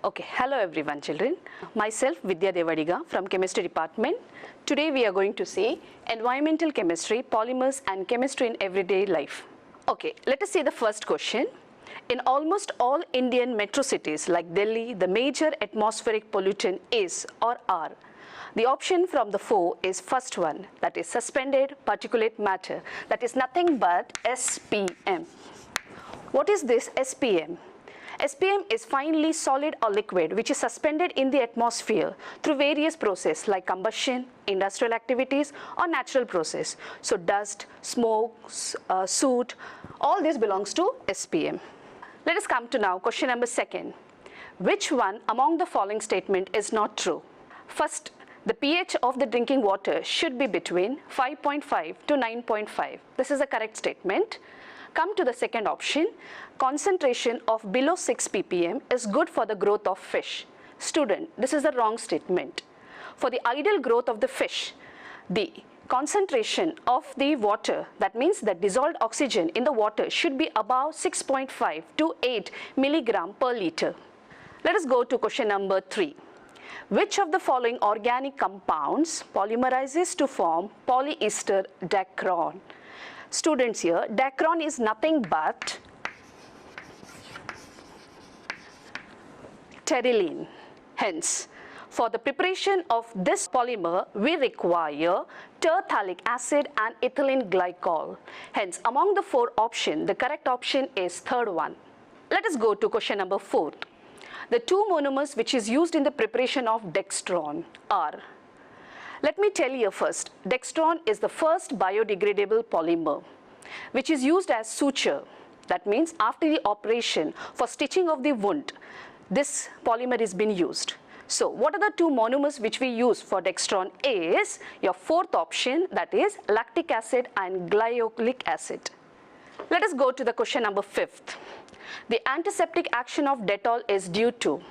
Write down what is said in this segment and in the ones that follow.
Okay, hello everyone children. Myself Vidya Devadiga from Chemistry Department. Today we are going to see environmental chemistry, polymers and chemistry in everyday life. Okay, let us see the first question. In almost all Indian metro cities like Delhi, the major atmospheric pollutant is or are. The option from the four is first one, that is suspended particulate matter, that is nothing but SPM. What is this SPM? SPM is finely solid or liquid which is suspended in the atmosphere through various processes like combustion, industrial activities or natural process. So dust, smoke, soot, all this belongs to SPM. Let us come to now question number 2. Which one among the following statement is not true? First, the pH of the drinking water should be between 5.5 to 9.5. This is a correct statement. Come to the second option. Concentration of below 6 ppm is good for the growth of fish. Student, this is the wrong statement. For the ideal growth of the fish, the concentration of the water, that means the dissolved oxygen in the water, should be above 6.5 to 8 milligram per liter. Let us go to question number 3. Which of the following organic compounds polymerizes to form polyester dacron? Students, here dacron is nothing but pterylene. Hence, for the preparation of this polymer, we require terphthalic acid and ethylene glycol. Hence, among the four options, the correct option is third one. Let us go to question number 4. The two monomers which is used in the preparation of dextran are. Let me tell you first, dextran is the first biodegradable polymer which is used as suture. That means after the operation for stitching of the wound, this polymer is being used. So what are the two monomers which we use for dextran is your fourth option, that is lactic acid and glycolic acid. Let us go to the question number 5. The antiseptic action of Dettol is due to.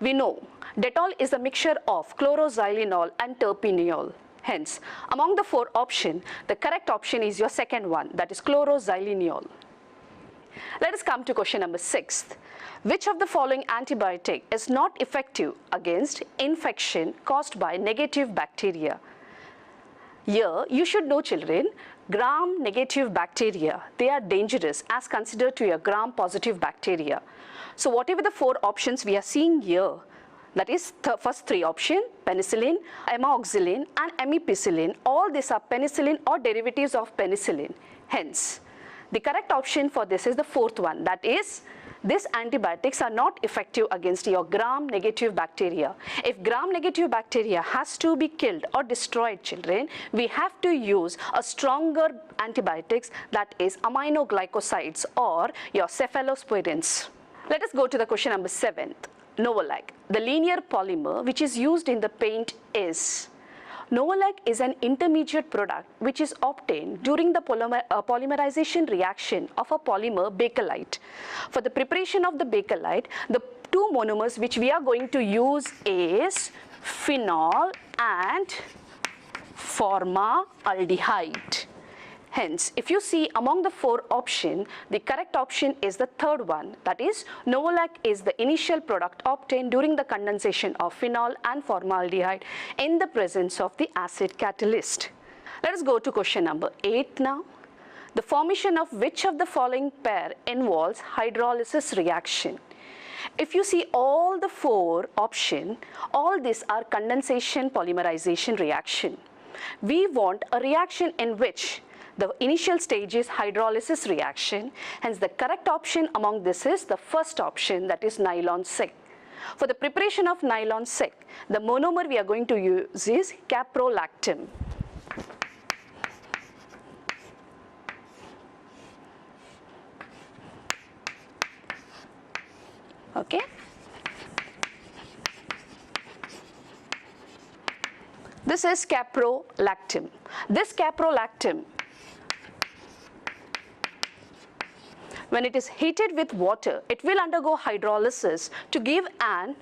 We know Dettol is a mixture of chloroxylenol and terpineol. Hence, among the four options, the correct option is your second one, that is chloroxylenol. Let us come to question number 6. Which of the following antibiotic is not effective against infection caused by negative bacteria? Here, you should know children, gram-negative bacteria, they are dangerous as considered to your gram-positive bacteria. So whatever the four options we are seeing here, that is the first three options, penicillin, amoxicillin and ampicillin, all these are penicillin or derivatives of penicillin. Hence, the correct option for this is the fourth one, that is, these antibiotics are not effective against your gram-negative bacteria. If gram-negative bacteria has to be killed or destroyed, children, we have to use a stronger antibiotics, that is aminoglycosides or your cephalosporins. Let us go to the question number 7. Novolac, the linear polymer which is used in the paint is. Novolac is an intermediate product which is obtained during the polymerization reaction of a polymer bakelite. For the preparation of the bakelite, the two monomers which we are going to use is phenol and formaldehyde. Hence, if you see among the four options, the correct option is the third one, that is Novolac is the initial product obtained during the condensation of phenol and formaldehyde in the presence of the acid catalyst. Let us go to question number 8 now. The formation of which of the following pair involves hydrolysis reaction? If you see all the four options, all these are condensation polymerization reaction. We want a reaction in which the initial stage is hydrolysis reaction. Hence, the correct option among this is the first option, that is nylon 6. For the preparation of nylon 6, the monomer we are going to use is caprolactam. Okay. This is caprolactam. This caprolactam, when it is heated with water, it will undergo hydrolysis to give an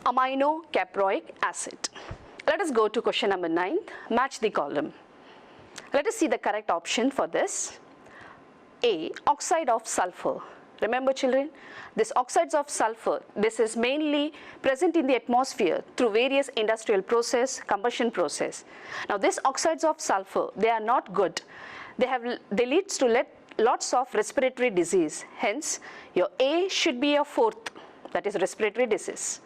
aminocaproic acid. Let us go to question number 9, match the column. Let us see the correct option for this. A, oxide of sulfur. Remember children, this oxides of sulfur, this is mainly present in the atmosphere through various industrial process, combustion process. Now this oxides of sulfur, they are not good. They leads to lots of respiratory disease. Hence, your A should be your fourth, that is respiratory disease.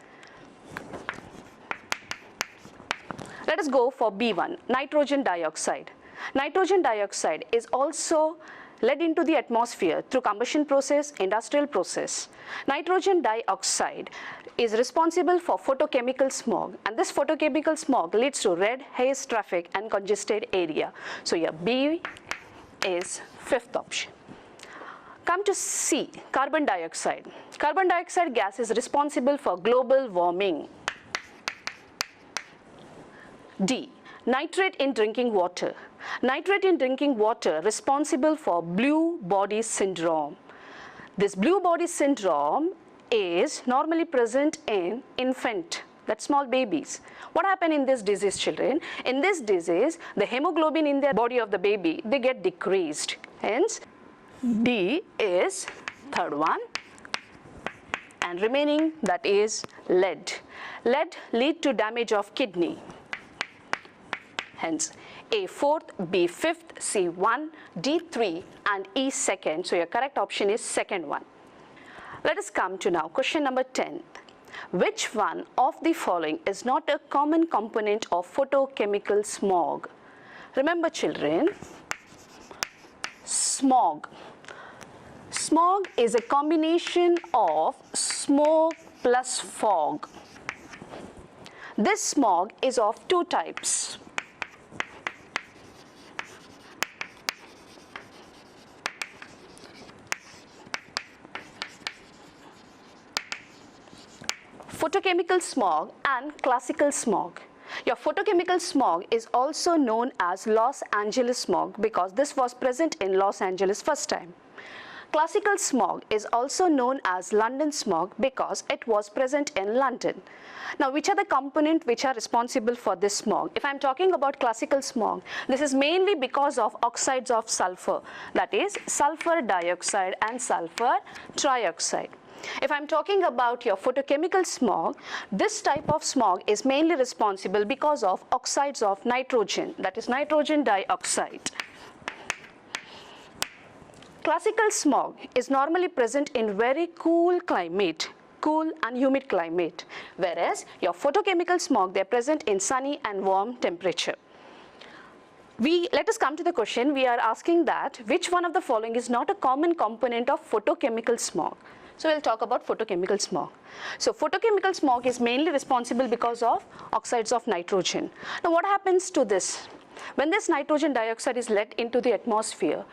Let us go for B1, nitrogen dioxide. Nitrogen dioxide is also led into the atmosphere through combustion process, industrial process. Nitrogen dioxide is responsible for photochemical smog, and this photochemical smog leads to red haze traffic and congested area. So your B is fifth option. Come to C, carbon dioxide. Carbon dioxide gas is responsible for global warming. D, nitrate in drinking water. Nitrate in drinking water responsible for blue body syndrome. This blue body syndrome is normally present in infant, that's small babies. What happens in this disease, children? In this disease, the hemoglobin in the body of the baby, they get decreased. Hence, D is third one. And remaining, that is lead. Lead lead to damage of kidney. Hence, A fourth, B fifth, C 1, D 3 and E second. So your correct option is second one. Let us come to now question number 10. Which one of the following is not a common component of photochemical smog? Remember children, smog. Smog is a combination of smoke plus fog. This smog is of two types. Photochemical smog and classical smog. Your photochemical smog is also known as Los Angeles smog because this was present in Los Angeles first time. Classical smog is also known as London smog because it was present in London. Now, which are the components which are responsible for this smog? If I am talking about classical smog, this is mainly because of oxides of sulfur, that is sulfur dioxide and sulfur trioxide. If I am talking about your photochemical smog, this type of smog is mainly responsible because of oxides of nitrogen, that is nitrogen dioxide. Classical smog is normally present in very cool climate, cool and humid climate, whereas your photochemical smog, they are present in sunny and warm temperature. Let us come to the question. We are asking that which one of the following is not a common component of photochemical smog? So we'll talk about photochemical smog. So photochemical smog is mainly responsible because of oxides of nitrogen. Now what happens to this? When this nitrogen dioxide is let into the atmosphere,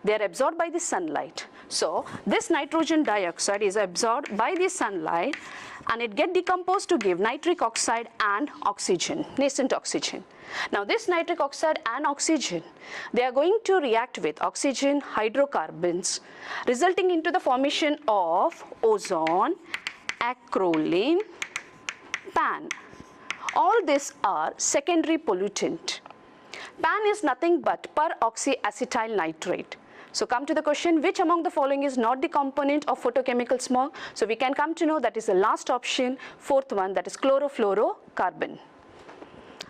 they are absorbed by the sunlight. So this nitrogen dioxide is absorbed by the sunlight and it gets decomposed to give nitric oxide and oxygen, nascent oxygen. Now this nitric oxide and oxygen, they are going to react with oxygen hydrocarbons, resulting into the formation of ozone, acrolein, PAN. All these are secondary pollutant. PAN is nothing but peroxyacetyl nitrate. So come to the question, which among the following is not the component of photochemical smog? So we can come to know that is the last option, fourth one, that is chlorofluorocarbon.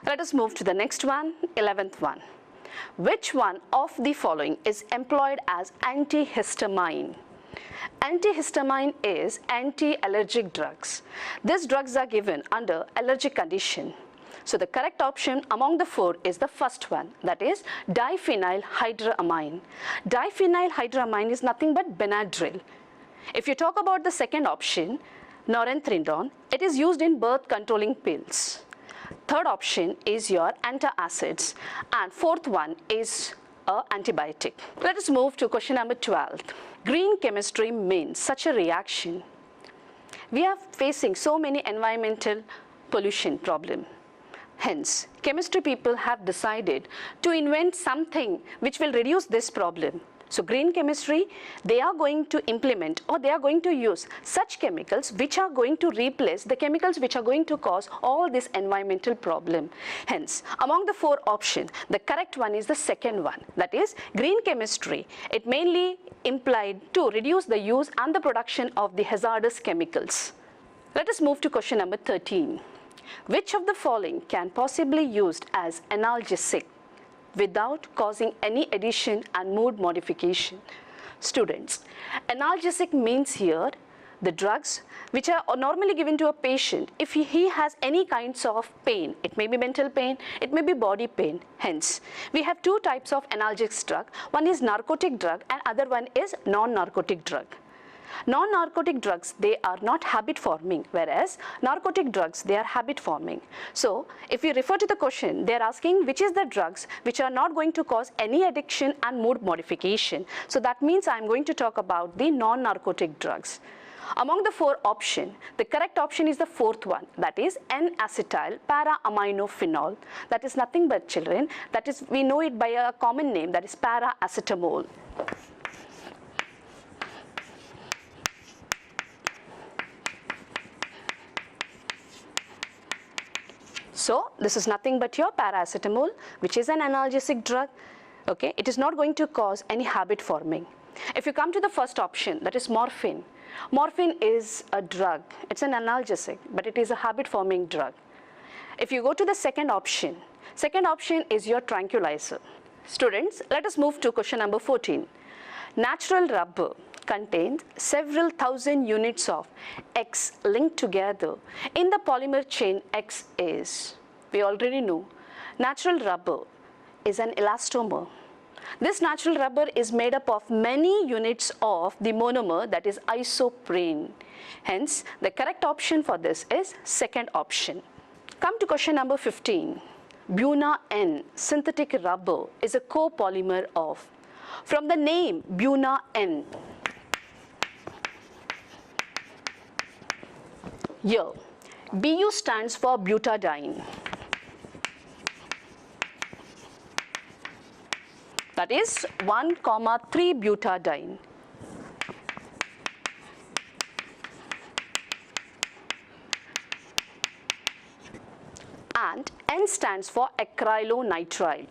Let us move to the next one, 11th one. Which one of the following is employed as antihistamine? Antihistamine is anti-allergic drugs. These drugs are given under allergic condition. So the correct option among the four is the first one, that is diphenylhydramine. Diphenylhydramine is nothing but Benadryl. If you talk about the second option, norethindrone, it is used in birth controlling pills. Third option is your antacids, and fourth one is a antibiotic. Let us move to question number 12. Green chemistry means such a reaction. We are facing so many environmental pollution problem. Hence, chemistry people have decided to invent something which will reduce this problem. So green chemistry, they are going to implement or they are going to use such chemicals which are going to replace the chemicals which are going to cause all this environmental problem. Hence, among the four options, the correct one is the second one. That is green chemistry. It mainly implied to reduce the use and the production of the hazardous chemicals. Let us move to question number 13. Which of the following can possibly used as analgesic without causing any addition and mood modification? Students, analgesic means here the drugs which are normally given to a patient if he has any kinds of pain. It may be mental pain, it may be body pain. Hence, we have two types of analgesic drug. One is narcotic drug and other one is non-narcotic drug. Non-narcotic drugs, they are not habit forming, whereas narcotic drugs, they are habit forming. So if you refer to the question, they are asking which is the drugs which are not going to cause any addiction and mood modification. So that means I am going to talk about the non-narcotic drugs. Among the four options, the correct option is the fourth one, that is N-acetyl para-aminophenol. That is nothing but, children, that is, we know it by a common name, that is paracetamol. So this is nothing but your paracetamol, which is an analgesic drug. Okay, it is not going to cause any habit forming. If you come to the first option, that is morphine. Morphine is a drug. It's an analgesic, but it is a habit forming drug. If you go to the second option is your tranquilizer. Students, let us move to question number 14. Natural rubber contains several thousand units of X linked together in the polymer chain X is. We already know natural rubber is an elastomer. This natural rubber is made up of many units of the monomer, that is isoprene. Hence, the correct option for this is second option. Come to question number 15. Buna N synthetic rubber is a copolymer of. From the name Buna N, here, Bu stands for butadiene. That is 1,3-butadiene. And N stands for acrylonitrile.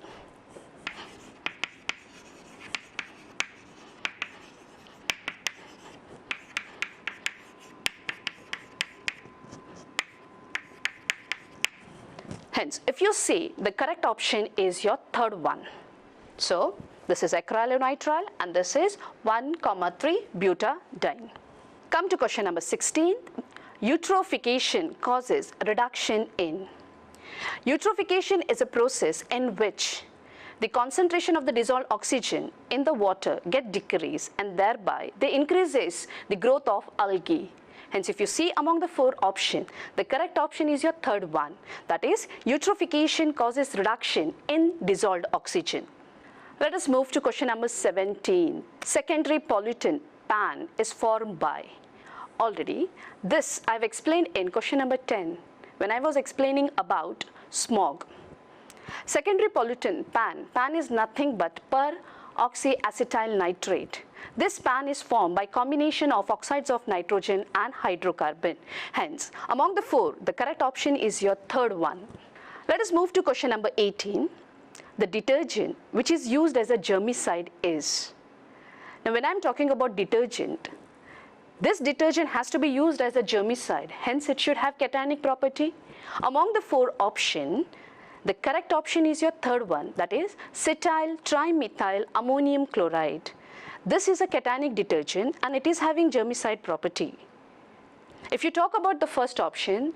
Hence, if you see, the correct option is your third one. So, this is acrylonitrile and this is 1,3-butadiene. Come to question number 16. Eutrophication causes reduction in. Eutrophication is a process in which the concentration of the dissolved oxygen in the water get decreased and thereby they increases the growth of algae. Hence, if you see among the four options, the correct option is your third one. That is, eutrophication causes reduction in dissolved oxygen. Let us move to question number 17. Secondary pollutant PAN is formed by. Already, this I have explained in question number 10 when I was explaining about smog. Secondary pollutant PAN is nothing but peroxyacetyl nitrate. This PAN is formed by combination of oxides of nitrogen and hydrocarbon. Hence, among the four, the correct option is your third one. Let us move to question number 18. The detergent which is used as a germicide is. Now, when I am talking about detergent, this detergent has to be used as a germicide. Hence, it should have cationic property. Among the four options, the correct option is your third one, that is cetyl trimethyl ammonium chloride. This is a cationic detergent and it is having germicide property. If you talk about the first option,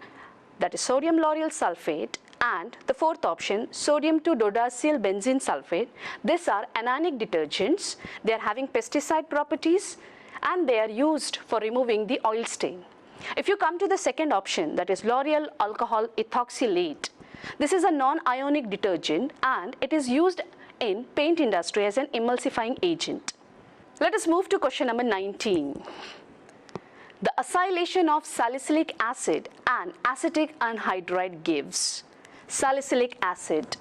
that is sodium lauryl sulfate, and the fourth option, sodium 2-dodecyl benzene sulfate, these are anionic detergents. They are having pesticide properties and they are used for removing the oil stain. If you come to the second option, that is lauryl alcohol ethoxylate, this is a non-ionic detergent and it is used in paint industry as an emulsifying agent. Let us move to question number 19. The acylation of salicylic acid and acetic anhydride gives salicylic acid.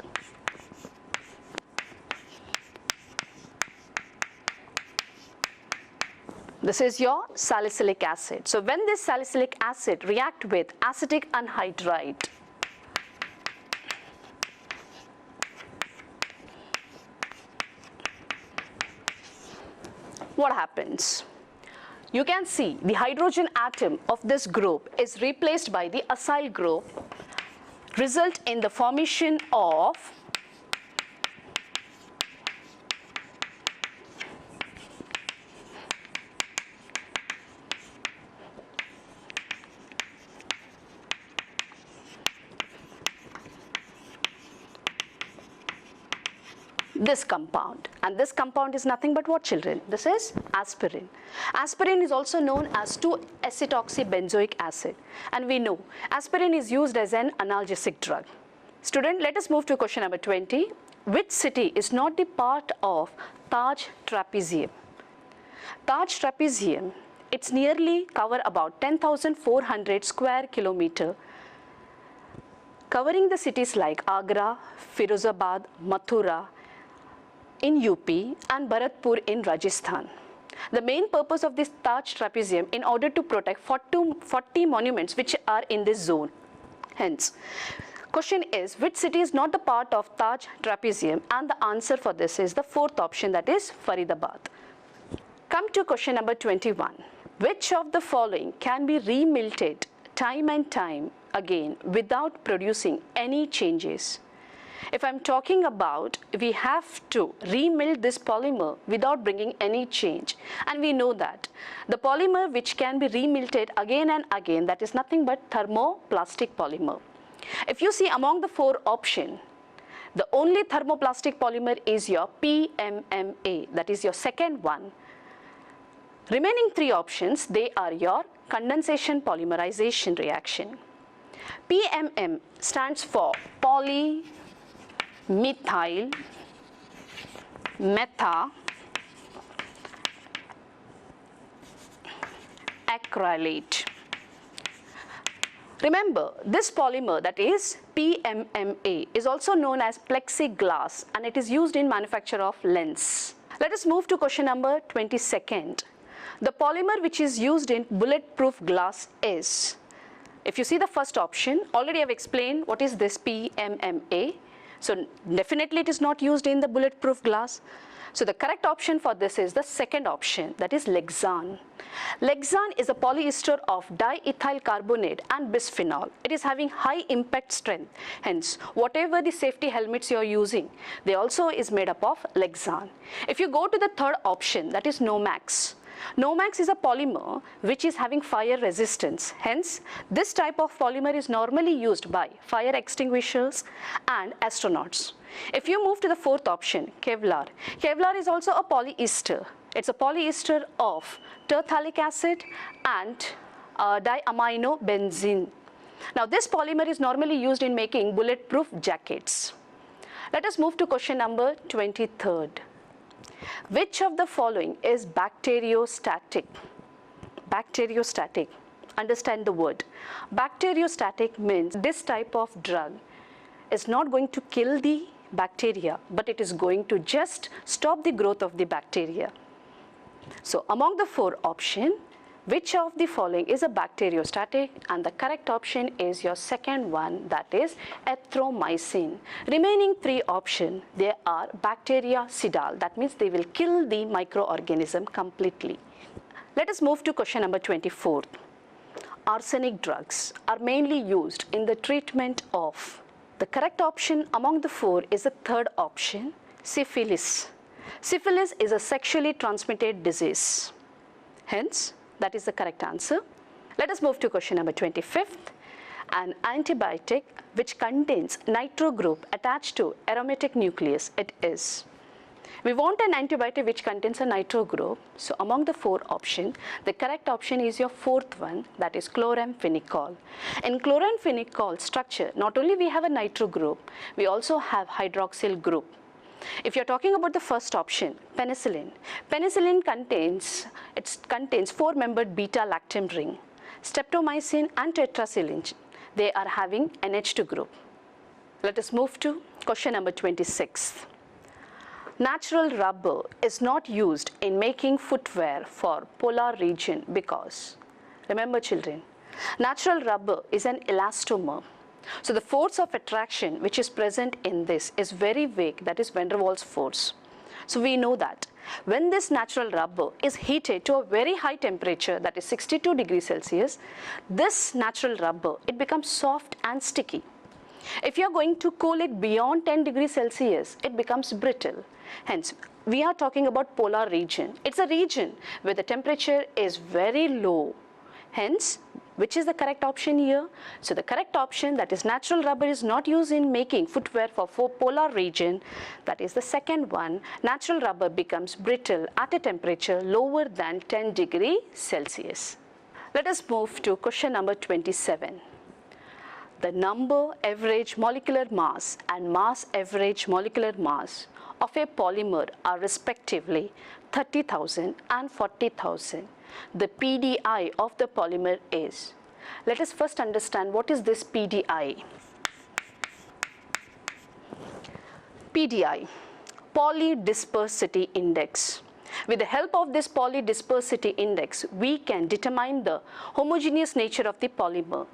This is your salicylic acid. So when this salicylic acid react with acetic anhydride, what happens? You can see the hydrogen atom of this group is replaced by the acyl group, result in the formation of this compound, and this compound is nothing but what, children? This is aspirin. Aspirin is also known as 2-acetoxybenzoic acid, and we know aspirin is used as an analgesic drug. Student, let us move to question number 20. Which city is not the part of Taj Trapezium? Taj Trapezium, it's nearly cover about 10,400 square kilometer, covering the cities like Agra, Firozabad, Mathura in UP and Bharatpur in Rajasthan. The main purpose of this Taj Trapezium in order to protect 40 monuments which are in this zone. Hence, question is, which city is not the part of Taj Trapezium? And the answer for this is the fourth option, that is Faridabad. Come to question number 21. Which of the following can be remelted time and time again without producing any changes? If I'm talking about, we have to remelt this polymer without bringing any change, and we know that the polymer which can be remelted again and again, that is nothing but thermoplastic polymer. If you see among the four options, the only thermoplastic polymer is your PMMA, that is your second one. Remaining three options, they are your condensation polymerization reaction. PMM stands for polymethyl meta acrylate. Remember, this polymer, that is PMMA, is also known as plexiglass, and it is used in manufacture of lens. Let us move to question number 22nd. The polymer which is used in bulletproof glass is, if you see the first option, already I have explained what is this PMMA. So definitely it is not used in the bulletproof glass. So the correct option for this is the second option, that is Lexan. Lexan is a polyester of diethyl carbonate and bisphenol. It is having high impact strength. Hence, whatever the safety helmets you are using, they also is made up of Lexan. If you go to the third option, that is Nomax. Nomax is a polymer which is having fire resistance. Hence, this type of polymer is normally used by fire extinguishers and astronauts. If you move to the fourth option, Kevlar. Kevlar is also a polyester. It's a polyester of terphthalic acid and diaminobenzene. Now, this polymer is normally used in making bulletproof jackets. Let us move to question number 23rd. Which of the following is bacteriostatic? Bacteriostatic. Understand the word. Bacteriostatic means this type of drug is not going to kill the bacteria, but it is going to just stop the growth of the bacteria. So among the four options, which of the following is a bacteriostatic? And the correct option is your second one, that is erythromycin. Remaining three options, they are bactericidal. That means they will kill the microorganism completely. Let us move to question number 24. Arsenic drugs are mainly used in the treatment of. The correct option among the four is the third option, syphilis. Syphilis is a sexually transmitted disease. Hence, that is the correct answer. Let us move to question number 25th. An antibiotic which contains nitro group attached to aromatic nucleus, it is. We want an antibiotic which contains a nitro group. So among the four options, the correct option is your fourth one, that is chloramphenicol. In chloramphenicol structure, not only we have a nitro group, we also have hydroxyl group. If you're talking about the first option, penicillin. Penicillin contains 4-membered beta-lactam ring. Streptomycin and tetracycline, they are having NH2 group. Let us move to question number 26. Natural rubber is not used in making footwear for polar region because, remember children, natural rubber is an elastomer. So the force of attraction which is present in this is very weak, that is van der Waals force. So we know that when this natural rubber is heated to a very high temperature, that is 62 degrees Celsius, this natural rubber, it becomes soft and sticky. If you are going to cool it beyond 10 degrees Celsius, it becomes brittle. Hence, we are talking about polar region. It's a region where the temperature is very low. Hence, which is the correct option here? So the correct option, that is natural rubber, is not used in making footwear for polar region. That is the second one. Natural rubber becomes brittle at a temperature lower than 10 degrees Celsius. Let us move to question number 27. The number average molecular mass and mass average molecular mass of a polymer are respectively 30,000 and 40,000. The PDI of the polymer is. Let us first understand what is this PDI. PDI, polydispersity index. With the help of this polydispersity index, we can determine the homogeneous nature of the polymer.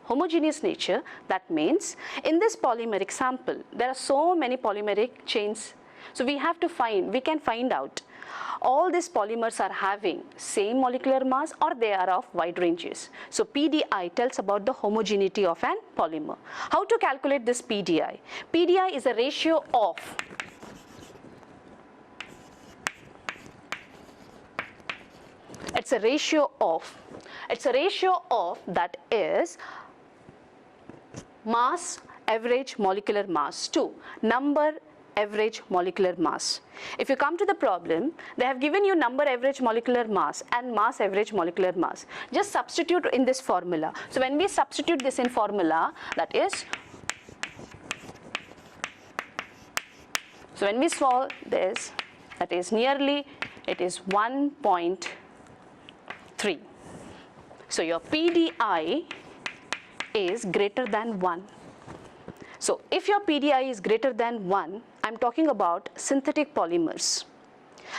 Homogeneous nature, that means in this polymeric sample, there are so many polymeric chains. So we can find out all these polymers are having same molecular mass or they are of wide ranges. So PDI tells about the homogeneity of an polymer. How to calculate this PDI? PDI is a ratio of that is mass average molecular mass to number average molecular mass. If you come to the problem, they have given you number average molecular mass and mass average molecular mass. Just substitute in this formula. So when we substitute this in formula, that is, so when we solve this, that is nearly, it is 1.3. So your PDI is greater than 1. So if your PDI is greater than 1, I'm talking about synthetic polymers.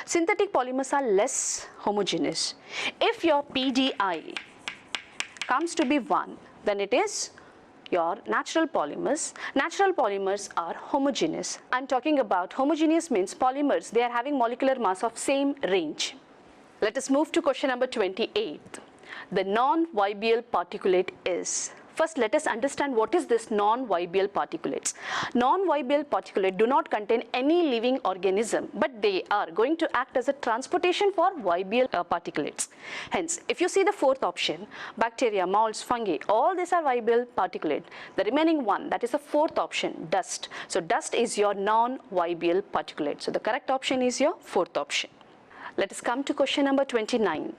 Synthetic polymers are less homogeneous. If your PDI comes to be 1, then it is your natural polymers. Natural polymers are homogeneous. I'm talking about homogeneous means polymers, they are having molecular mass of same range. Let us move to question number 28. The non-wibial particulate is. First, let us understand what is this non-wibial particulates. Non-wibial particulate do not contain any living organism, but they are going to act as a transportation for wibial particulates. Hence, if you see the fourth option, bacteria, molds, fungi, all these are wibial particulate. The remaining one, that is the fourth option, dust. So dust is your non-wibial particulate. So the correct option is your fourth option. Let us come to question number 29.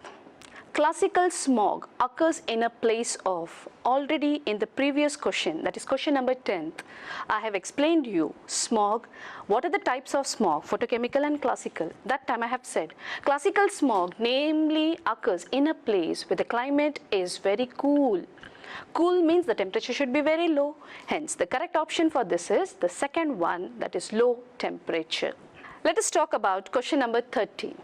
Classical smog occurs in a place of, already in the previous question, that is question number 10th, I have explained you smog. What are the types of smog? Photochemical and classical. That time I have said classical smog namely occurs in a place where the climate is very cool. Cool means the temperature should be very low. Hence the correct option for this is the second one, that is low temperature. Let us talk about question number 30.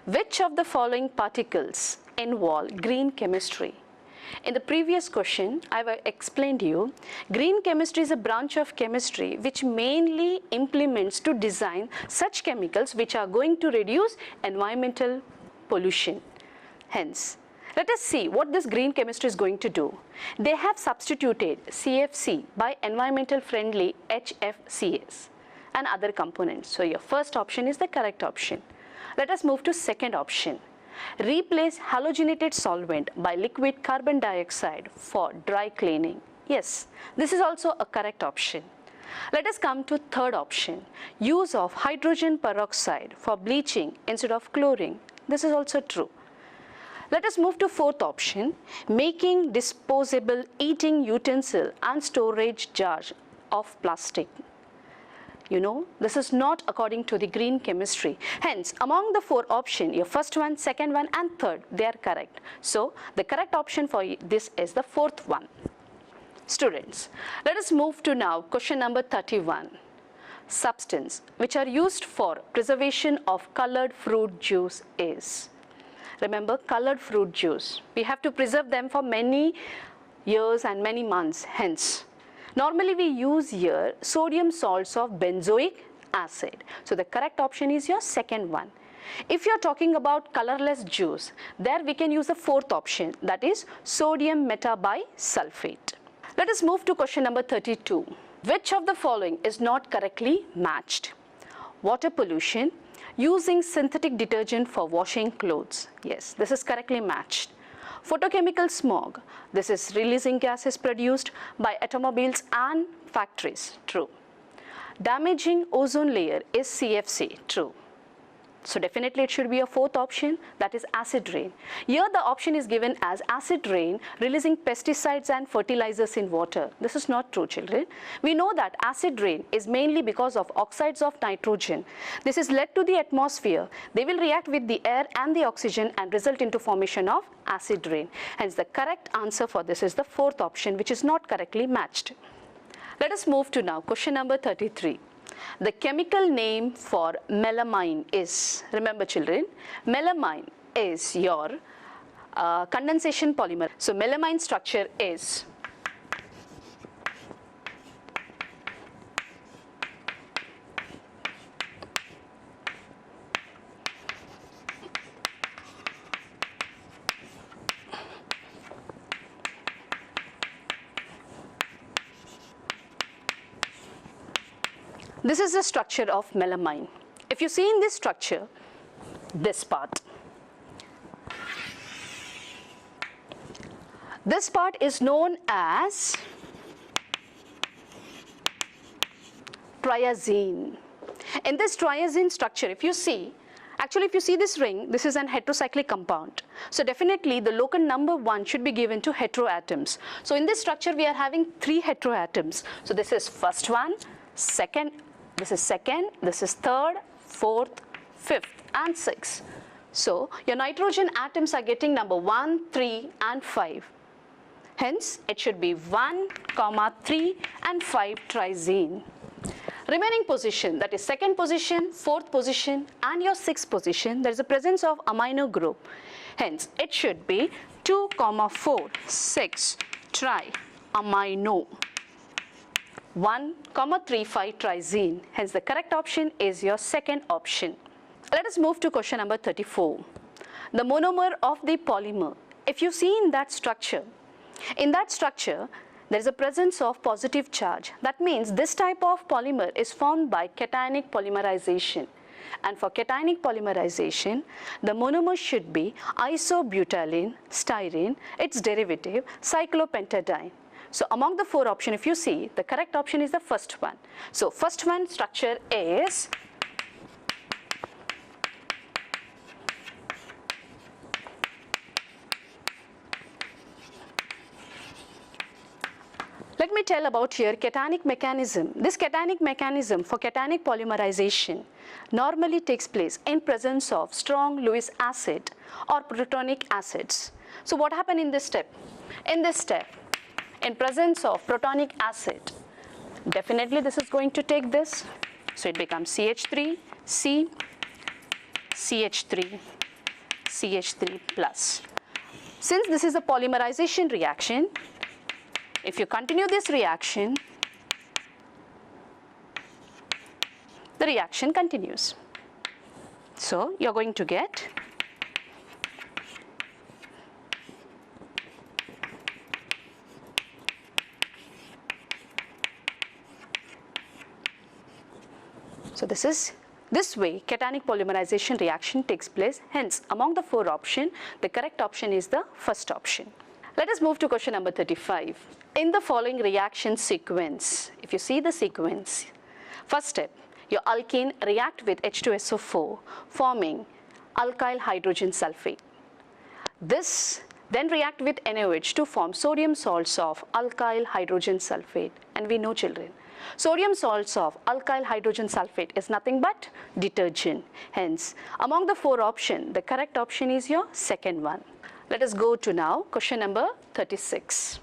Which of the following particles involve green chemistry? In the previous question, I have explained you, green chemistry is a branch of chemistry which mainly implements to design such chemicals which are going to reduce environmental pollution. Hence, let us see what this green chemistry is going to do. They have substituted CFC by environmental friendly HFCs and other components. So your first option is the correct option. Let us move to second option. Replace halogenated solvent by liquid carbon dioxide for dry cleaning. Yes, this is also a correct option. Let us come to third option. Use of hydrogen peroxide for bleaching instead of chlorine. This is also true. Let us move to fourth option. Making disposable eating utensil and storage jars of plastic. You know, this is not according to the green chemistry. Hence, among the four options, your first one, second one and third, they are correct. So, the correct option for this is the fourth one. Students, let us move to now question number 31. substance which are used for preservation of colored fruit juice is? Remember, colored fruit juice. We have to preserve them for many years and many months. Hence, normally we use here sodium salts of benzoic acid. So the correct option is your second one. If you are talking about colorless juice, there we can use the fourth option, that is sodium metabisulfate. Let us move to question number 32. Which of the following is not correctly matched? Water pollution, using synthetic detergent for washing clothes. Yes, this is correctly matched. Photochemical smog, this is releasing gases produced by automobiles and factories. True. Damaging ozone layer is CFC. True. So definitely it should be a fourth option, that is acid rain. Here the option is given as acid rain releasing pesticides and fertilizers in water. This is not true, children. We know that acid rain is mainly because of oxides of nitrogen. This is led to the atmosphere. They will react with the air and the oxygen and result into formation of acid rain. Hence the correct answer for this is the fourth option, which is not correctly matched. Let us move to now question number 33. The chemical name for melamine is, remember children, melamine is your condensation polymer. So melamine structure is this is the structure of melamine. If you see in this structure, this part is known as triazine. In this triazine structure, if you see this ring, this is an heterocyclic compound. So definitely the locus number 1 should be given to heteroatoms. So in this structure we are having 3 heteroatoms. So this is first one, second, this is second, this is third, fourth, fifth and sixth. So your nitrogen atoms are getting number 1, 3 and 5. Hence it should be 1, 3 and 5 triazine. Remaining position, that is second position, fourth position and your sixth position, there is a presence of amino group. Hence it should be 2, 4, 6 triamino. 1, 3, 5 triazine. Hence the correct option is your second option. Let us move to question number 34. The monomer of the polymer. If you see in that structure there is a presence of positive charge. That means this type of polymer is formed by cationic polymerization. And for cationic polymerization, the monomer should be isobutylene, styrene, its derivative, cyclopentadiene. So among the 4 options, if you see, the correct option is the first one. So first one structure is let me tell about here cationic mechanism. This cationic mechanism for cationic polymerization normally takes place in presence of strong Lewis acid or protonic acids. So what happened in this step? In this step, in presence of protonic acid, definitely this is going to take this. So it becomes CH3, C, CH3, CH3 plus. Since this is a polymerization reaction, if you continue this reaction, the reaction continues. So you're going to get this way cationic polymerization reaction takes place. Hence among the 4 options, the correct option is the first option. Let us move to question number 35. In the following reaction sequence, if you see the sequence, first step, your alkene react with H2SO4 forming alkyl hydrogen sulfate. This then react with NaOH to form sodium salts of alkyl hydrogen sulfate. And we know children, sodium salts of alkyl hydrogen sulfate is nothing but detergent. Hence among the 4 options, the correct option is your second one. Let us go to now question number 36.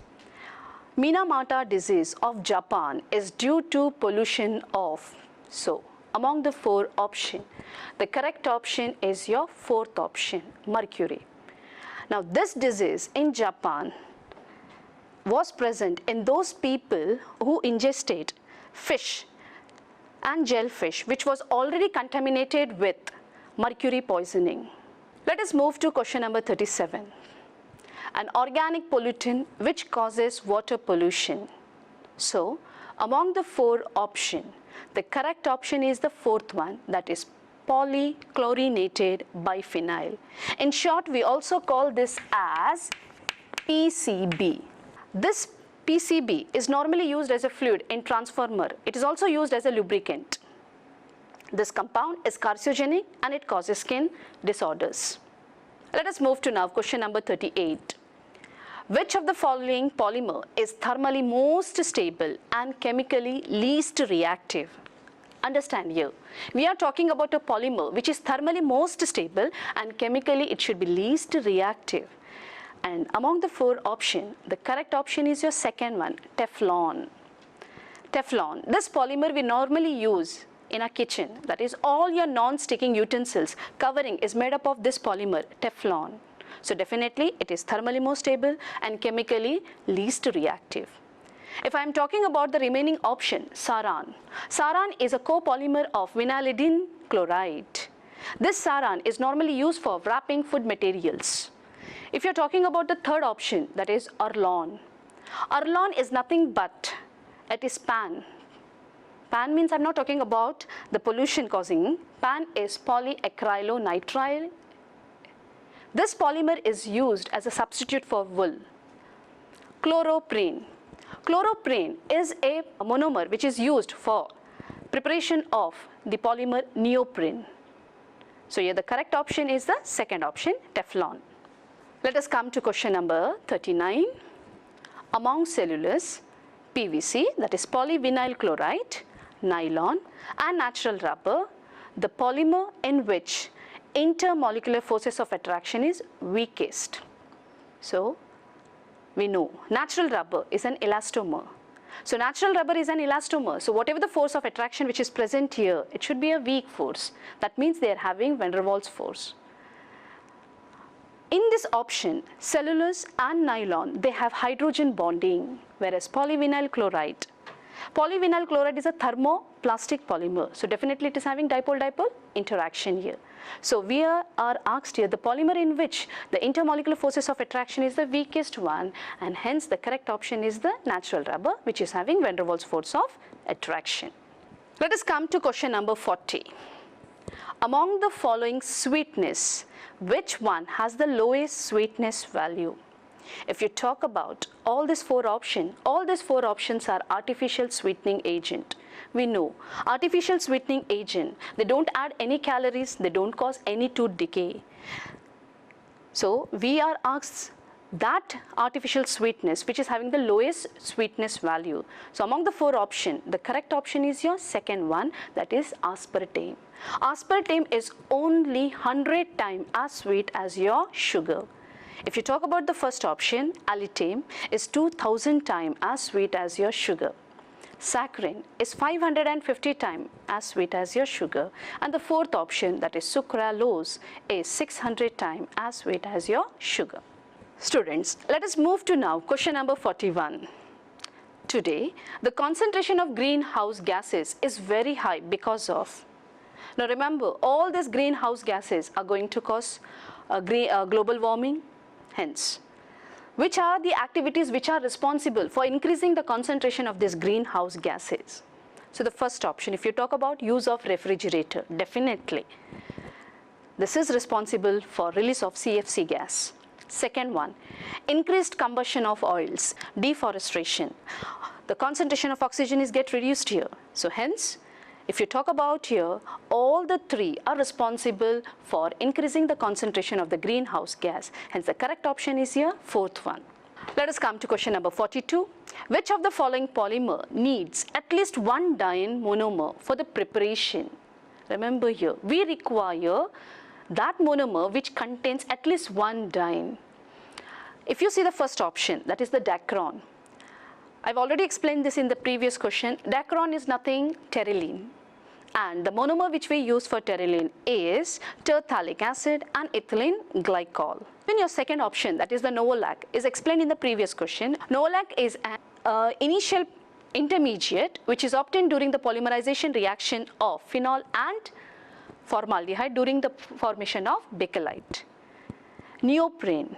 Minamata disease of Japan is due to pollution of So, among the four options, the correct option is your fourth option, mercury. Now, this disease in Japan was present in those people who ingested fish and jellyfish which was already contaminated with mercury poisoning. Let us move to question number 37. An organic pollutant which causes water pollution. So, among the four options, the correct option is the fourth one, that is polychlorinated biphenyl. In short, we also call this as PCB. This PCB is normally used as a fluid in transformer. It is also used as a lubricant. This compound is carcinogenic and it causes skin disorders. Let us move to now question number 38. Which of the following polymer is thermally most stable and chemically least reactive? Understand here, we are talking about a polymer which is thermally most stable and chemically it should be least reactive. And among the four options, the correct option is your second one, Teflon. Teflon, this polymer we normally use in a kitchen, that is all your non-sticking utensils covering is made up of this polymer, Teflon. So definitely it is thermally most stable and chemically least reactive. If I am talking about the remaining option, Saran. Saran is a copolymer of vinylidene chloride. This Saran is normally used for wrapping food materials. If you are talking about the third option, that is Arlon. Arlon is nothing but, it is PAN. PAN means I am not talking about the pollution causing. PAN is polyacrylonitrile. This polymer is used as a substitute for wool. Chloroprene. Chloroprene is a monomer which is used for preparation of the polymer neoprene. So here the correct option is the second option, Teflon. Let us come to question number 39. Among cellulose, PVC, that is polyvinyl chloride, nylon and natural rubber, the polymer in which intermolecular forces of attraction is weakest. So we know natural rubber is an elastomer. So natural rubber is an elastomer. So whatever the force of attraction which is present here, it should be a weak force. That means they are having van der Waals force. In this option, cellulose and nylon, they have hydrogen bonding, whereas polyvinyl chloride is a thermoplastic polymer. So definitely it is having dipole-dipole interaction here. So we are asked here the polymer in which the intermolecular forces of attraction is the weakest one, and hence the correct option is the natural rubber, which is having van der Waals force of attraction. Let us come to question number 40. Among the following sweetness, which one has the lowest sweetness value? If you talk about all these four options are artificial sweetening agent. We know artificial sweetening agent, they don't add any calories, they don't cause any tooth decay. So we are asked that artificial sweetness which is having the lowest sweetness value. So among the four options, the correct option is your second one, that is aspartame. Aspartame is only 100 times as sweet as your sugar. If you talk about the first option, allitame is 2000 times as sweet as your sugar. Saccharin is 550 times as sweet as your sugar. And the fourth option, that is sucralose, is 600 times as sweet as your sugar. Students, let us move to now question number 41. Today, the concentration of greenhouse gases is very high because of. Now remember, all these greenhouse gases are going to cause global warming. Hence, which are the activities which are responsible for increasing the concentration of these greenhouse gases? So the first option, if you talk about use of refrigerator, definitely this is responsible for release of CFC gas. Second one, increased combustion of oils, deforestation. The concentration of oxygen is get reduced here. So hence, if you talk about here, all the three are responsible for increasing the concentration of the greenhouse gas. Hence the correct option is here, fourth one. Let us come to question number 42. Which of the following polymer needs at least one diene monomer for the preparation? Remember here, we require that monomer which contains at least one diene. If you see the first option, that is the Dacron. I've already explained this in the previous question. Dacron is nothing, terylene. And the monomer which we use for pteroline is terphthalic acid and ethylene glycol. In your second option, that is the novolac, is explained in the previous question. Novolac is an initial intermediate which is obtained during the polymerization reaction of phenol and formaldehyde during the formation of bakelite. Neoprene.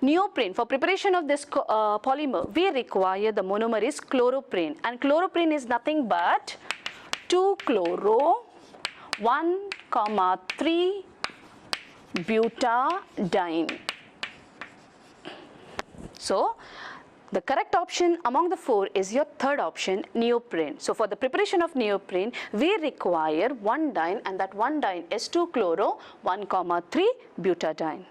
Neoprene, for preparation of this polymer, we require the monomer is chloroprene, and chloroprene is nothing but 2-chloro 1,3 butadiene. So the correct option among the four is your third option, neoprene. So for the preparation of neoprene, we require one diene, and that one diene is 2-chloro 1,3 butadiene.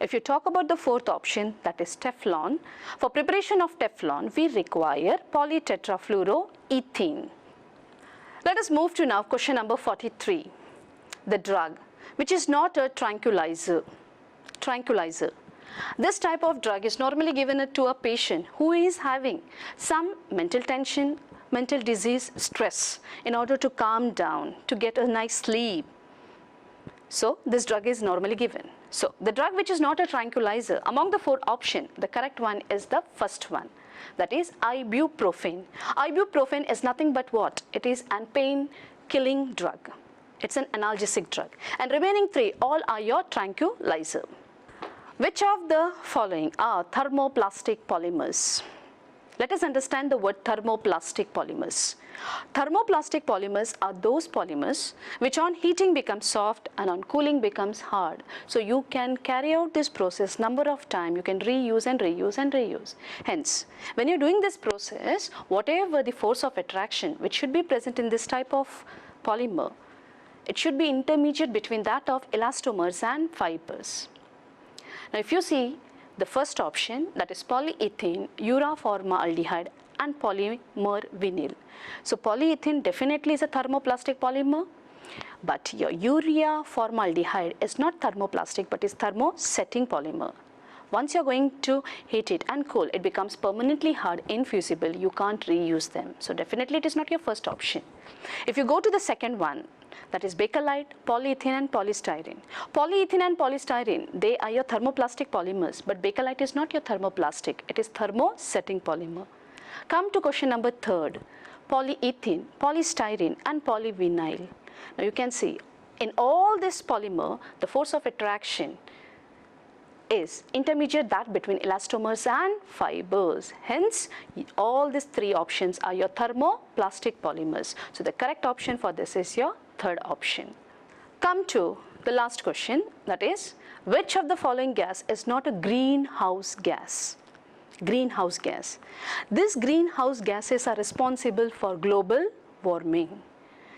If you talk about the fourth option, that is Teflon. For preparation of Teflon, we require polytetrafluoroethene. Let us move to now question number 43. The drug, which is not a tranquilizer. This type of drug is normally given to a patient who is having some mental tension, mental disease, stress, in order to calm down, to get a nice sleep. So this drug is normally given. So the drug which is not a tranquilizer, among the four options, the correct one is the first one, that is ibuprofen. Ibuprofen is nothing but what? It is a pain-killing drug. It's an analgesic drug. And remaining three, all are your tranquilizer. Which of the following are thermoplastic polymers? Let us understand the word thermoplastic polymers. Thermoplastic polymers are those polymers which on heating become soft and on cooling becomes hard. So you can carry out this process number of times. You can reuse and reuse and reuse. Hence, when you're doing this process, whatever the force of attraction which should be present in this type of polymer, it should be intermediate between that of elastomers and fibers. Now if you see the first option, that is polyethylene, uraformaldehyde and polymer vinyl. So polyethylene definitely is a thermoplastic polymer, but your urea formaldehyde is not thermoplastic but is thermosetting polymer. Once you're going to heat it and cool, it becomes permanently hard, infusible. You can't reuse them. So definitely it is not your first option. If you go to the second one, that is bakelite, polyethylene and polystyrene. Polyethylene and polystyrene, they are your thermoplastic polymers, but bakelite is not your thermoplastic. It is thermosetting polymer. Come to question number third, polyethylene, polystyrene and polyvinyl. Now you can see in all this polymer, the force of attraction is intermediate that between elastomers and fibers. Hence, all these three options are your thermoplastic polymers. So the correct option for this is your third option. Come to the last question, that is, which of the following gas is not a greenhouse gas? Greenhouse gas. These greenhouse gases are responsible for global warming.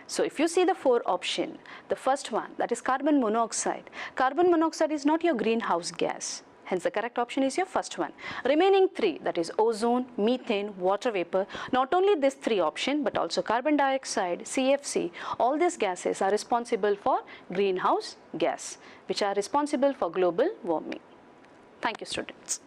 So if you see the four options, the first one, that is carbon monoxide. Carbon monoxide is not your greenhouse gas. Hence the correct option is your first one. Remaining three, that is ozone, methane, water vapor. Not only these three options, but also carbon dioxide, CFC, all these gases are responsible for greenhouse gas, which are responsible for global warming. Thank you, students.